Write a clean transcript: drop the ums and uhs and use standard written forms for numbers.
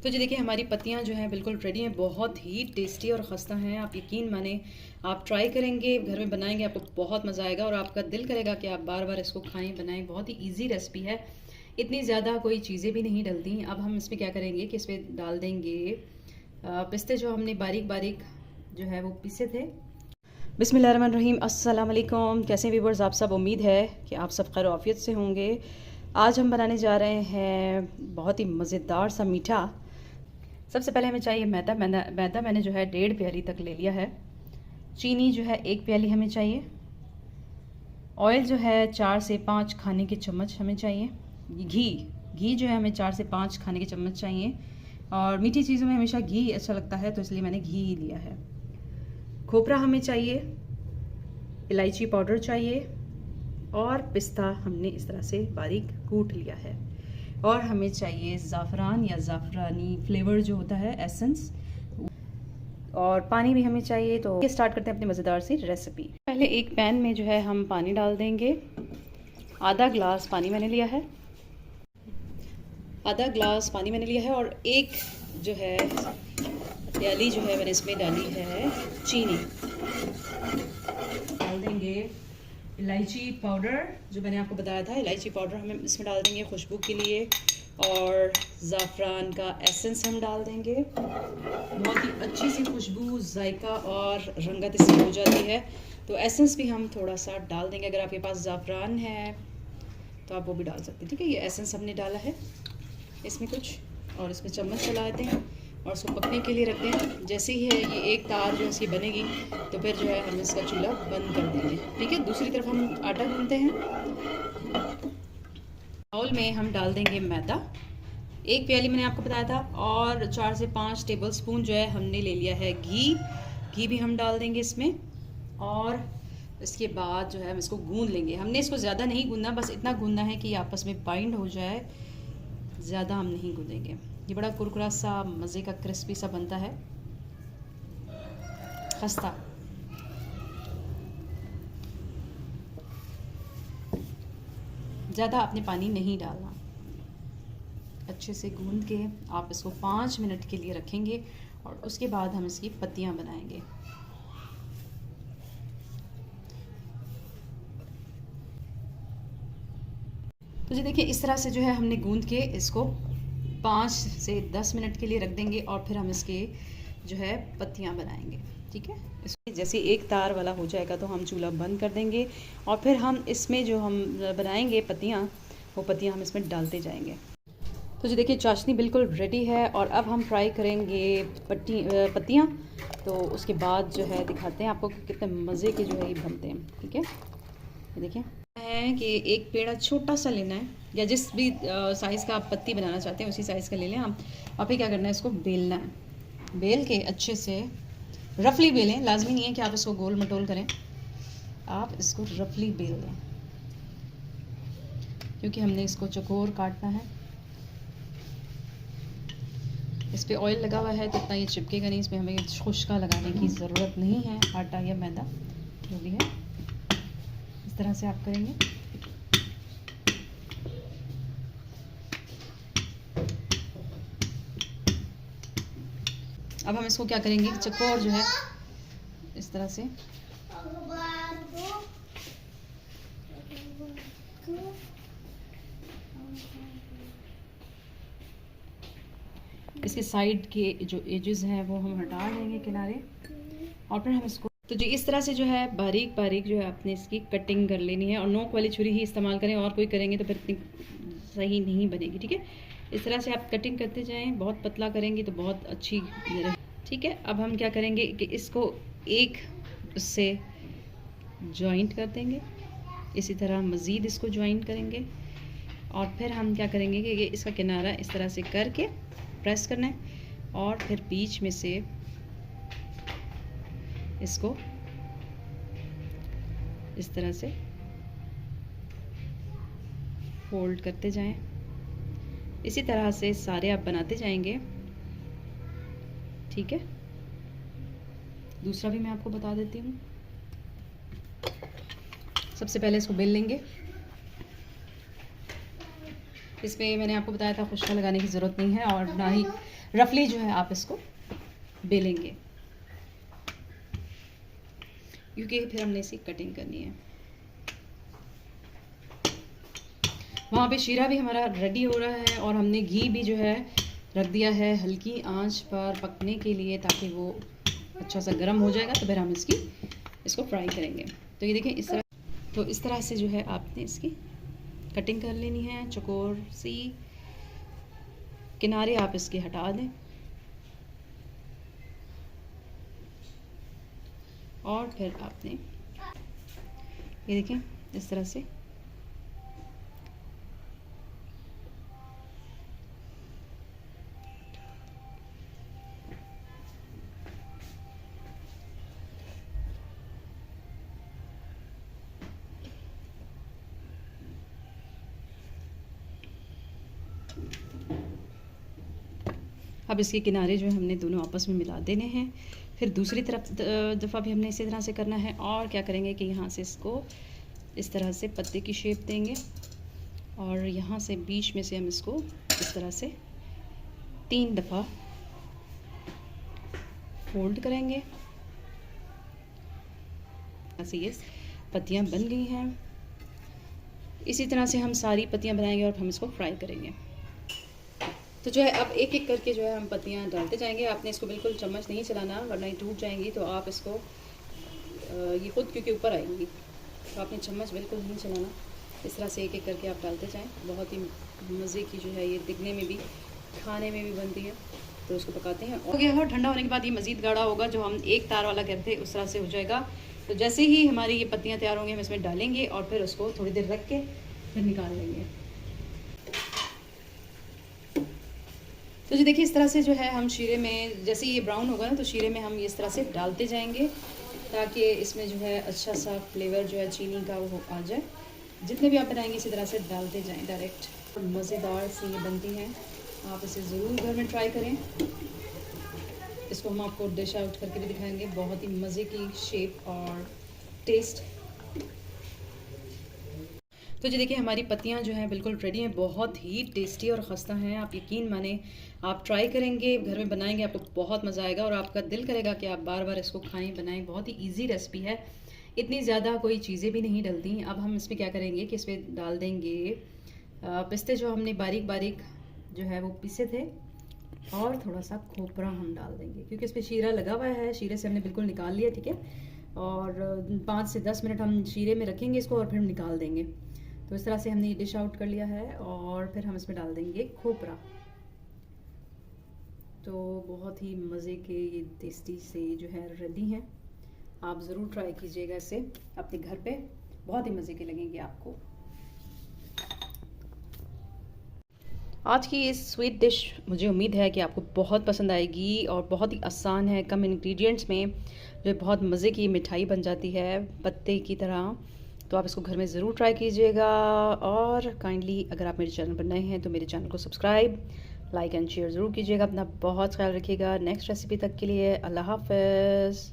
तो जी देखिए हमारी पत्तियां जो हैं बिल्कुल रेडी हैं, बहुत ही टेस्टी और ख़स्ता हैं। आप यकीन माने, आप ट्राई करेंगे, घर में बनाएंगे, आपको बहुत मज़ा आएगा और आपका दिल करेगा कि आप बार बार इसको खाएं, बनाएं। बहुत ही इजी रेसिपी है, इतनी ज़्यादा कोई चीज़ें भी नहीं डलती। अब हम इसमें क्या करेंगे कि इसमें डाल देंगे पिस्ते, जो हमने बारीक बारीक जो है वो पीसे थे। बिस्मिल्लाहिर्रहमानिर्रहीम, अस्सलाम वालेकुम। कैसे व्यूअर्स आप सब, उम्मीद है कि आप सब खैर आफियत से होंगे। आज हम बनाने जा रहे हैं बहुत ही मज़ेदार सा मीठा। सबसे पहले हमें चाहिए मैदा। मैदा मैंने जो है 1.5 प्याली तक ले लिया है। चीनी जो है 1 प्याली हमें चाहिए। ऑयल जो है 4 से 5 खाने के चम्मच हमें चाहिए। घी जो है हमें 4 से 5 खाने के चम्मच चाहिए। और मीठी चीज़ों में हमेशा घी अच्छा लगता है, तो इसलिए मैंने घी ही लिया है। खोपरा हमें चाहिए, इलायची पाउडर चाहिए और पिस्ता हमने इस तरह से बारीक कूट लिया है। और हमें चाहिए ज़ाफ़रान या ज़ाफ़रानी फ्लेवर जो होता है, एसेंस, और पानी भी हमें चाहिए। तो स्टार्ट करते हैं अपनी मज़ेदार सी रेसिपी। पहले एक पैन में जो है हम पानी डाल देंगे। आधा ग्लास पानी मैंने लिया है, आधा ग्लास पानी मैंने लिया है। और एक जो है प्याली जो है मैंने इसमें डाली है चीनी। डाल देंगे इलायची पाउडर, जो मैंने आपको बताया था, इलायची पाउडर हमें इसमें डाल देंगे खुशबू के लिए। और ज़ाफ़रान का एसेंस हम डाल देंगे। बहुत ही अच्छी सी खुशबू, जायका और रंगत इसकी हो जाती है। तो एसेंस भी हम थोड़ा सा डाल देंगे। अगर आपके पास ज़ाफ़रान है तो आप वो भी डाल सकते हैं। ठीक है, ये एसेंस हमने डाला है इसमें कुछ, और इसमें चम्मच चला देते हैं और उसको पकने के लिए रखते हैं। जैसे ही है ये एक तार जो इसकी बनेगी तो फिर जो है हम इसका चूल्हा बंद कर देंगे। ठीक है, दूसरी तरफ हम आटा गूंथते हैं। बाउल में हम डाल देंगे मैदा, 1 प्याली मैंने आपको बताया था। और 4 से 5 टेबल स्पून जो है हमने ले लिया है घी भी हम डाल देंगे इसमें। और इसके बाद जो है हम इसको गूंद लेंगे। हमने इसको ज़्यादा नहीं गूंदना, बस इतना गूंदना है कि आपस में बाइंड हो जाए, ज़्यादा हम नहीं गूंदेंगे। ये बड़ा कुरकुरा सा, मज़े का, क्रिस्पी सा बनता है, खस्ता। ज़्यादा आपने पानी नहीं डालना। अच्छे से गूंद के आप इसको 5 मिनट के लिए रखेंगे और उसके बाद हम इसकी पत्तियां बनाएंगे। तो जी देखिए, इस तरह से जो है हमने गूंद के इसको 5 से 10 मिनट के लिए रख देंगे और फिर हम इसके जो है पत्तियां बनाएंगे। ठीक है, इसमें जैसे एक तार वाला हो जाएगा तो हम चूल्हा बंद कर देंगे और फिर हम इसमें जो हम बनाएंगे पत्तियां, वो पत्तियां हम इसमें डालते जाएंगे। तो जी देखिए, चाशनी बिल्कुल रेडी है और अब हम फ्राई करेंगे पत्तियां। तो उसके बाद जो है दिखाते हैं आपको कितने मज़े के जो है ये बनते हैं। ठीक है, ये देखिए है कि एक पेड़ा छोटा सा लेना है, या जिस भी साइज़ का आप पत्ती बनाना चाहते हैं उसी साइज़ का ले लें आप। और फिर क्या करना है, इसको बेलना है। बेल के अच्छे से रफली बेलें, लाजमी नहीं है कि आप इसको गोल मटोल करें, आप इसको रफली बेल दें, क्योंकि हमने इसको चौकोर काटना है। इस पर ऑयल लगा हुआ है तो इतना ये चिपकेगा नहीं, इसमें हमें खुश्का लगाने की ज़रूरत नहीं है। आटा या मैदा जो भी है, इस तरह से आप करेंगे। अब हम इसको क्या करेंगे, चकोर जो है इस तरह से इसके साइड के जो एजेस हैं वो हम हटा देंगे, किनारे। और फिर हम इसको, तो जी इस तरह से जो है बारीक बारीक जो है आपने इसकी कटिंग कर लेनी है। और नोक वाली छुरी ही इस्तेमाल करें, और कोई करेंगे तो फिर इतनी सही नहीं बनेगी। ठीक है, इस तरह से आप कटिंग करते जाएं। बहुत पतला करेंगे तो बहुत अच्छी रहे। ठीक है, अब हम क्या करेंगे कि इसको एक उससे जॉइंट कर देंगे, इसी तरह मज़ीद इसको जॉइंट करेंगे। और फिर हम क्या करेंगे कि ये इसका किनारा इस तरह से करके प्रेस करना है और फिर बीच में से इसको इस तरह से फोल्ड करते जाएं। इसी तरह से सारे आप बनाते जाएंगे। ठीक है, दूसरा भी मैं आपको बता देती हूँ। सबसे पहले इसको बेल लेंगे इस पे मैंने आपको बताया था खुशका लगाने की ज़रूरत नहीं है और ना ही रफली जो है आप इसको बेलेंगे, क्योंकि फिर हमने इसकी कटिंग करनी है। वहाँ पे शीरा भी हमारा रेडी हो रहा है और हमने घी भी जो है रख दिया है हल्की आंच पर पकने के लिए, ताकि वो अच्छा सा गर्म हो जाएगा तो फिर हम इसको फ्राई करेंगे। तो ये देखें इस तरह से जो है आपने इसकी कटिंग कर लेनी है, चौकोर सी। किनारे आप इसके हटा दें और फिर आपने ये देखें इस तरह से अब इसके किनारे जो है हमने दोनों आपस में मिला देने हैं। फिर दूसरी तरफ दफ़ा भी हमने इसी तरह से करना है। और क्या करेंगे कि यहाँ से इसको इस तरह से पत्ते की शेप देंगे और यहाँ से बीच में से हम इसको इस तरह से 3 दफ़ा फोल्ड करेंगे। ऐसे ये पत्तियाँ बन गई हैं। इसी तरह से हम सारी पत्तियाँ बनाएंगे और हम इसको फ्राई करेंगे। तो जो है अब एक एक करके जो है हम पत्तियाँ डालते जाएंगे। आपने इसको बिल्कुल चम्मच नहीं चलाना वरना ये टूट जाएंगी। तो आप इसको ये खुद क्योंकि ऊपर आएंगी तो आपने चम्मच बिल्कुल नहीं चलाना। इस तरह से एक एक करके आप डालते जाएं। बहुत ही मज़े की जो है ये दिखने में भी खाने में भी बनती है। तो उसको पकाते हैं और ये ठंडा होने के बाद ये मज़ीद गाढ़ा होगा। जो हम एक तार वाला कहते हैं उस तरह से हो जाएगा। तो जैसे ही हमारी ये पत्तियाँ तैयार होंगी हम इसमें डालेंगे और फिर उसको थोड़ी देर रख के फिर निकाल लेंगे। तो जी देखिए इस तरह से जो है हम शीरे में जैसे ये ब्राउन होगा ना तो शीरे में हम इस तरह से डालते जाएंगे ताकि इसमें जो है अच्छा सा फ्लेवर जो है चीनी का वो आ जाए। जितने भी आप बनाएंगे इसी तरह से डालते जाएं डायरेक्ट। मज़ेदार सी ये बनती हैं। आप इसे ज़रूर घर में ट्राई करें। इसको हम आपको डिश आउट करके भी दिखाएंगे। बहुत ही मज़े की शेप और टेस्ट। तो जी देखिए हमारी पत्तियां जो हैं बिल्कुल रेडी हैं। बहुत ही टेस्टी और ख़स्ता हैं। आप यकीन माने आप ट्राई करेंगे घर में बनाएंगे आपको बहुत मज़ा आएगा और आपका दिल करेगा कि आप बार बार इसको खाएं बनाएं। बहुत ही इजी रेसिपी है। इतनी ज़्यादा कोई चीज़ें भी नहीं डलती। अब हम इसमें क्या करेंगे कि इसमें डाल देंगे पिस्ते जो हमने बारीक बारीक जो है वो पीसे थे और थोड़ा सा खोपरा हम डाल देंगे क्योंकि इस पर शीरा लगा हुआ है। शीरे से हमने बिल्कुल निकाल लिया, ठीक है। और 5 से 10 मिनट हम शीरे में रखेंगे इसको और फिर हम निकाल देंगे। तो इस तरह से हमने ये डिश आउट कर लिया है और फिर हम इसमें डाल देंगे खोपरा। तो बहुत ही मज़े के ये टेस्टी से जो है रेडी हैं। आप ज़रूर ट्राई कीजिएगा इसे अपने घर पे। बहुत ही मज़े के लगेंगे आपको। आज की इस स्वीट डिश मुझे उम्मीद है कि आपको बहुत पसंद आएगी और बहुत ही आसान है। कम इंग्रेडिएंट्स में जो बहुत मज़े की मिठाई बन जाती है पत्ते की तरह। तो आप इसको घर में ज़रूर ट्राई कीजिएगा और काइंडली अगर आप मेरे चैनल पर नए हैं तो मेरे चैनल को सब्सक्राइब, लाइक एंड शेयर ज़रूर कीजिएगा। अपना बहुत ख्याल रखिएगा। नेक्स्ट रेसिपी तक के लिए अल्लाह हाफ़िज़।